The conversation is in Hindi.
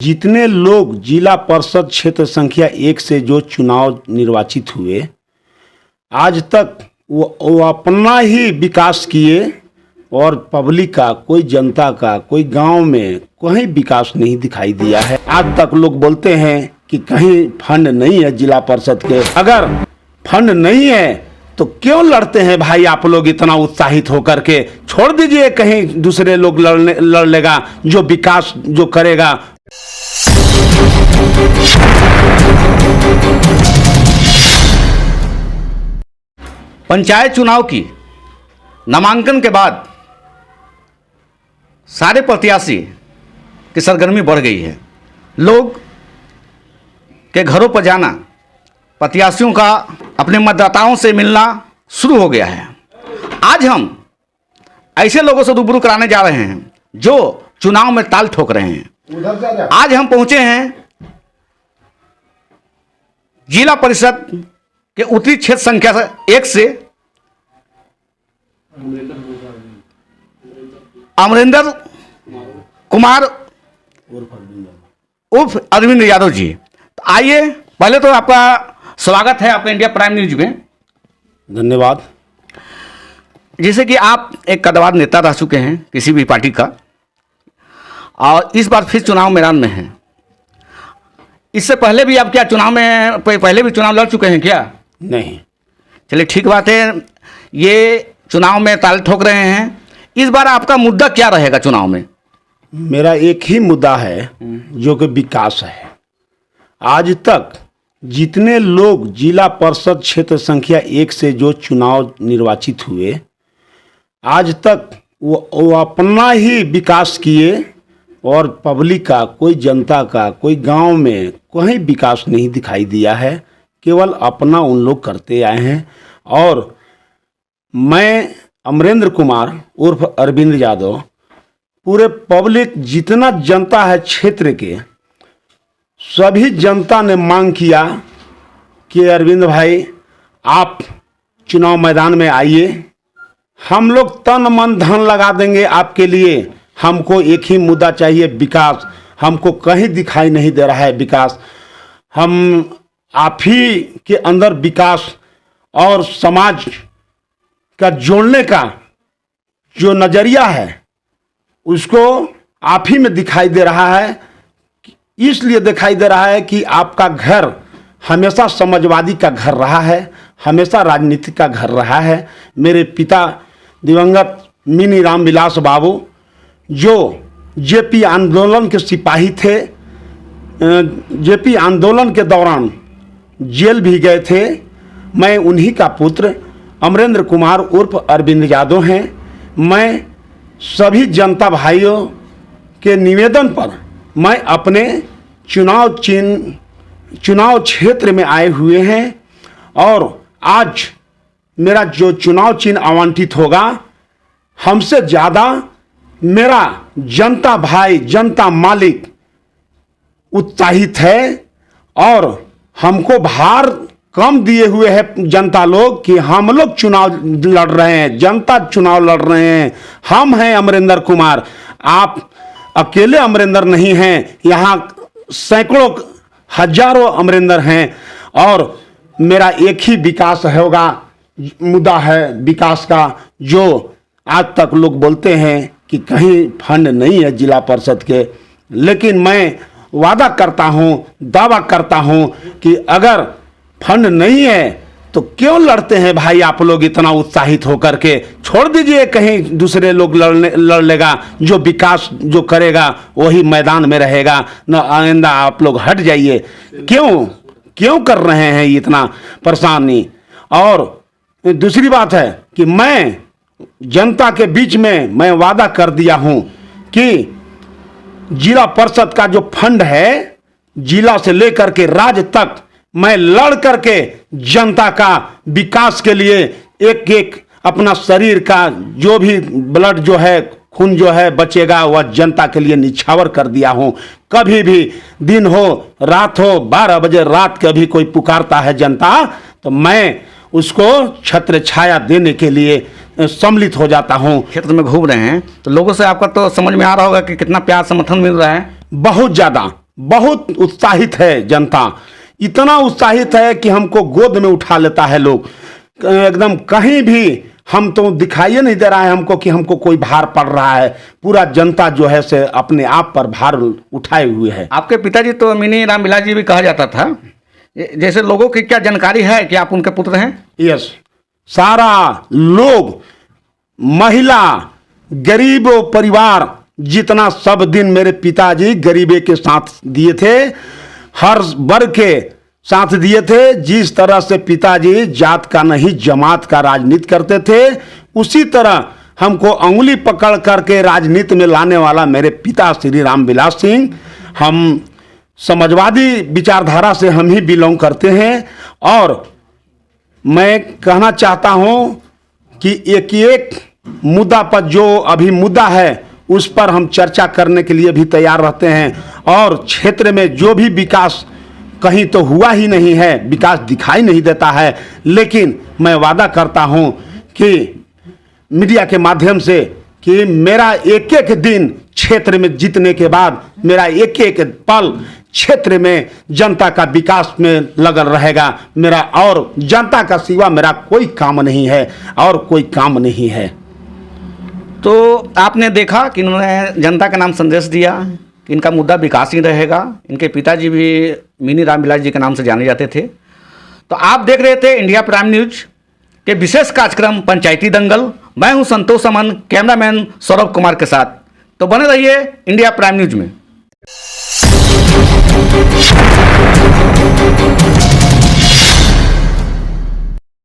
जितने लोग जिला परिषद क्षेत्र संख्या 1 से जो चुनाव निर्वाचित हुए, आज तक वो अपना ही विकास किए और पब्लिक का, कोई जनता का, कोई गांव में कोई विकास नहीं दिखाई दिया है। आज तक लोग बोलते हैं कि कहीं फंड नहीं है जिला परिषद के। अगर फंड नहीं है तो क्यों लड़ते हैं भाई आप लोग इतना उत्साहित होकर के? छोड़ दीजिए, कहीं दूसरे लोग लड़ लेगा जो विकास जो करेगा। पंचायत चुनाव की नामांकन के बाद सारे प्रत्याशी की सरगर्मी बढ़ गई है। लोग के घरों पर जाना, प्रत्याशियों का अपने मतदाताओं से मिलना शुरू हो गया है। आज हम ऐसे लोगों से रूबरू कराने जा रहे हैं जो चुनाव में ताल ठोक रहे हैं। आज हम पहुंचे हैं जिला परिषद के उत्तरी क्षेत्र संख्या 1 से अमरेंद्र कुमार उर्फ अरविंद यादव जी। तो आइए, पहले तो आपका स्वागत है आपका इंडिया प्राइम न्यूज में। धन्यवाद। जैसे कि आप एक कद्दावर नेता रह चुके हैं किसी भी पार्टी का, और इस बार फिर चुनाव मैदान में हैं। इससे पहले भी आप क्या चुनाव में पहले भी चुनाव लड़ चुके हैं क्या? नहीं। चलिए, ठीक बात है। ये चुनाव में ताल ठोक रहे हैं। इस बार आपका मुद्दा क्या रहेगा चुनाव में? मेरा एक ही मुद्दा है जो कि विकास है। आज तक जितने लोग जिला परिषद क्षेत्र संख्या 1 से जो चुनाव निर्वाचित हुए, आज तक वो अपना ही विकास किए और पब्लिक का, कोई जनता का, कोई गांव में कोई विकास नहीं दिखाई दिया है। केवल अपना उन लोग करते आए हैं। और मैं अमरेंद्र कुमार उर्फ अरविंद यादव, पूरे पब्लिक जितना जनता है क्षेत्र के, सभी जनता ने मांग किया कि अरविंद भाई आप चुनाव मैदान में आइए, हम लोग तन मन धन लगा देंगे आपके लिए। हमको एक ही मुद्दा चाहिए, विकास। हमको कहीं दिखाई नहीं दे रहा है विकास। हम आप ही के अंदर विकास और समाज का जोड़ने का जो नज़रिया है उसको आप ही में दिखाई दे रहा है। इसलिए दिखाई दे रहा है कि आपका घर हमेशा समाजवादी का घर रहा है, हमेशा राजनीति का घर रहा है। मेरे पिता दिवंगत मिनी रामविलास बाबू जो जेपी आंदोलन के सिपाही थे, जेपी आंदोलन के दौरान जेल भी गए थे। मैं उन्हीं का पुत्र अमरेंद्र कुमार उर्फ अरविंद यादव हैं। मैं सभी जनता भाइयों के निवेदन पर मैं अपने चुनाव क्षेत्र में आए हुए हैं और आज मेरा जो चुनाव चिन्ह आवंटित होगा, हमसे ज़्यादा मेरा जनता भाई, जनता मालिक उत्साहित है। और हमको भार कम दिए हुए है जनता लोग कि हम लोग चुनाव लड़ रहे हैं, जनता चुनाव लड़ रहे हैं। हम हैं अमरेंद्र कुमार, आप अकेले अमरेंद्र नहीं हैं, यहाँ सैकड़ों हजारों अमरेंद्र हैं। और मेरा एक ही विकास होगा, मुद्दा है विकास का। जो आज तक लोग बोलते हैं कि कहीं फंड नहीं है जिला परिषद के, लेकिन मैं वादा करता हूँ, दावा करता हूँ कि अगर फंड नहीं है तो क्यों लड़ते हैं भाई आप लोग इतना उत्साहित होकर के? छोड़ दीजिए, कहीं दूसरे लोग लड़ लेगा जो विकास जो करेगा वही मैदान में रहेगा। न आइंदा आप लोग हट जाइए। क्यों कर रहे हैं इतना परेशानी? और दूसरी बात है कि मैं जनता के बीच में मैं वादा कर दिया हूं कि जिला परिषद का जो फंड है, जिला से लेकर के राज्य तक मैं लड़ करके जनता का विकास के लिए एक एक अपना शरीर का जो भी ब्लड जो है, खून जो है बचेगा, वह जनता के लिए निछावर कर दिया हूं। कभी भी दिन हो रात हो, 12 बजे रात कभी कोई पुकारता है जनता, तो मैं उसको छत्र छाया देने के लिए सम्मिलित हो जाता हूँ। क्षेत्र में घूम रहे हैं तो लोगों से आपका तो समझ में आ रहा होगा कि कितना प्यार समर्थन मिल रहा है। बहुत ज़्यादा बहुत उत्साहित है जनता, इतना उत्साहित है कि हमको गोद में उठा लेता है लोग एकदम। कहीं भी हम तो दिखाई नहीं दे रहा है हमको कि हमको कोई भार पड़ रहा है। पूरा जनता जो है से अपने आप पर भार उठाए हुए है। आपके पिताजी तो मिनी रामविलास जी भी कहा जाता था। जैसे लोगों की क्या जानकारी है कि आप उनके पुत्र हैं? यस, सारा लोग, महिला, गरीब परिवार, जितना सब दिन मेरे पिताजी गरीबे के साथ दिए थे, हर वर्ग के साथ दिए थे। जिस तरह से पिताजी जात का नहीं जमात का राजनीति करते थे, उसी तरह हमको अंगुली पकड़ करके राजनीति में लाने वाला मेरे पिता श्री रामविलास सिंह। हम समाजवादी विचारधारा से हम ही बिलोंग करते हैं और मैं कहना चाहता हूं कि एक एक मुद्दा पर जो अभी मुद्दा है उस पर हम चर्चा करने के लिए भी तैयार रहते हैं। और क्षेत्र में जो भी विकास कहीं तो हुआ ही नहीं है, विकास दिखाई नहीं देता है, लेकिन मैं वादा करता हूं कि मीडिया के माध्यम से कि मेरा एक एक दिन क्षेत्र में जीतने के बाद मेरा एक एक पल क्षेत्र में जनता का विकास में लगन रहेगा मेरा, और जनता का सिवा मेरा कोई काम नहीं है और कोई काम नहीं है। तो आपने देखा कि इन्होंने जनता के नाम संदेश दिया कि इनका मुद्दा विकास ही रहेगा। इनके पिताजी भी मिनी रामविलास जी के नाम से जाने जाते थे। तो आप देख रहे थे इंडिया प्राइम न्यूज के विशेष कार्यक्रम पंचायती दंगल। मैं हूं संतोष अमन, कैमरामैन सौरभ कुमार के साथ। तो बने रहिए इंडिया प्राइम न्यूज में।